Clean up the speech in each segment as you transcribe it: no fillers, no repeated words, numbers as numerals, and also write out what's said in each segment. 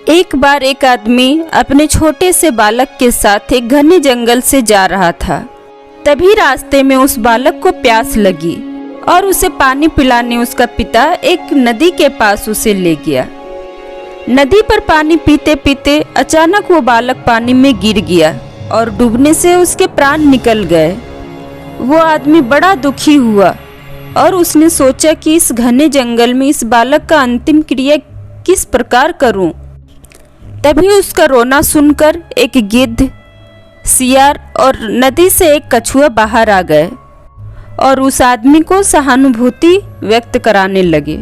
एक बार एक आदमी अपने छोटे से बालक के साथ एक घने जंगल से जा रहा था। तभी रास्ते में उस बालक को प्यास लगी और उसे पानी पिलाने उसका पिता एक नदी के पास उसे ले गया। नदी पर पानी पीते पीते अचानक वो बालक पानी में गिर गया और डूबने से उसके प्राण निकल गए। वो आदमी बड़ा दुखी हुआ और उसने सोचा कि इस घने जंगल में इस बालक का अंतिम क्रिया किस प्रकार करूं। तभी उसका रोना सुनकर एक गिद्ध, सियार और नदी से एक कछुआ बाहर आ गए और उस आदमी को सहानुभूति व्यक्त कराने लगे।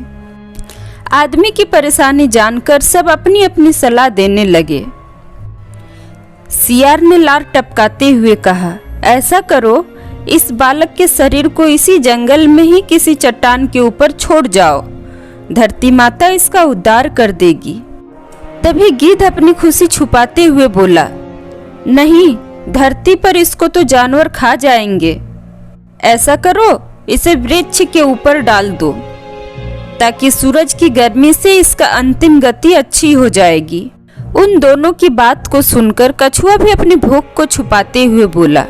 आदमी की परेशानी जानकर सब अपनी अपनी सलाह देने लगे। सियार ने लार टपकाते हुए कहा, ऐसा करो, इस बालक के शरीर को इसी जंगल में ही किसी चट्टान के ऊपर छोड़ जाओ, धरती माता इसका उद्धार कर देगी। तभी गिद्ध अपनी खुशी छुपाते हुए बोला, नहीं, धरती पर इसको तो जानवर खा जाएंगे। ऐसा करो, इसे वृक्ष के ऊपर डाल दो ताकि सूरज की गर्मी से इसका अंतिम गति अच्छी हो जाएगी। उन दोनों की बात को सुनकर कछुआ भी अपनी भूख को छुपाते हुए बोला,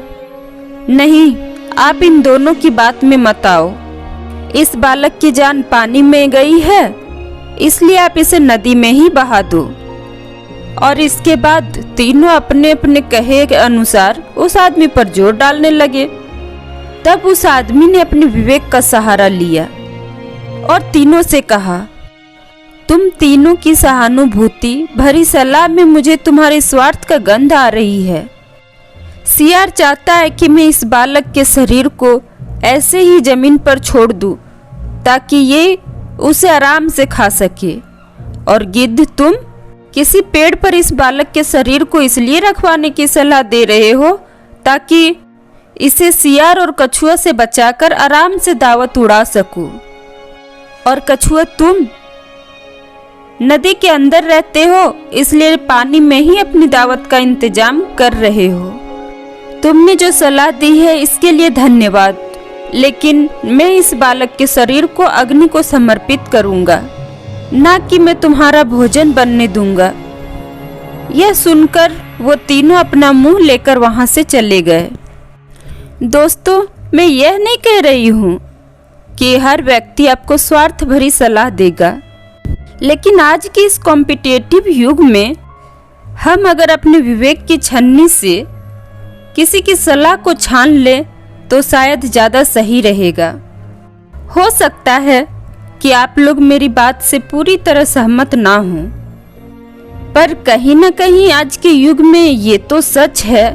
नहीं, आप इन दोनों की बात में मत आओ। इस बालक की जान पानी में गई है, इसलिए आप इसे नदी में ही बहा दो। और इसके बाद तीनों अपने अपने कहे के अनुसार उस आदमी पर जोर डालने लगे। तब उस आदमी ने अपने विवेक का सहारा लिया और तीनों से कहा, तुम तीनों की सहानुभूति भरी सलाह में मुझे तुम्हारे स्वार्थ का गंध आ रही है। सियार चाहता है कि मैं इस बालक के शरीर को ऐसे ही जमीन पर छोड़ दूं ताकि ये उसे आराम से खा सके, और गिद्ध, तुम किसी पेड़ पर इस बालक के शरीर को इसलिए रखवाने की सलाह दे रहे हो ताकि इसे सियार और कछुआ से बचाकर आराम से दावत उड़ा सकूं। और कछुआ, तुम नदी के अंदर रहते हो, इसलिए पानी में ही अपनी दावत का इंतजाम कर रहे हो। तुमने जो सलाह दी है इसके लिए धन्यवाद, लेकिन मैं इस बालक के शरीर को अग्नि को समर्पित करूंगा, ना कि मैं तुम्हारा भोजन बनने दूंगा। यह सुनकर वो तीनों अपना मुंह लेकर वहां से चले गए। दोस्तों, मैं यह नहीं कह रही हूँ कि हर व्यक्ति आपको स्वार्थ भरी सलाह देगा, लेकिन आज के इस कॉम्पिटिटिव युग में हम अगर अपने विवेक की छन्नी से किसी की सलाह को छान ले तो शायद ज़्यादा सही रहेगा। हो सकता है कि आप लोग मेरी बात से पूरी तरह सहमत ना हों, पर कहीं ना कहीं आज के युग में ये तो सच है।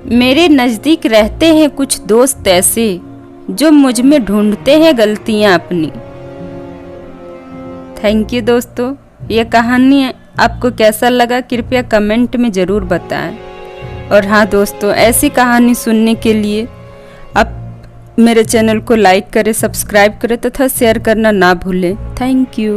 मेरे नज़दीक रहते हैं कुछ दोस्त ऐसे जो मुझ में ढूंढते हैं गलतियां अपनी। थैंक यू दोस्तों, ये कहानी आपको कैसा लगा कृपया कमेंट में ज़रूर बताएं। और हाँ दोस्तों, ऐसी कहानी सुनने के लिए आप मेरे चैनल को लाइक करें, सब्सक्राइब करें तथा शेयर करना ना भूलें। Thank you.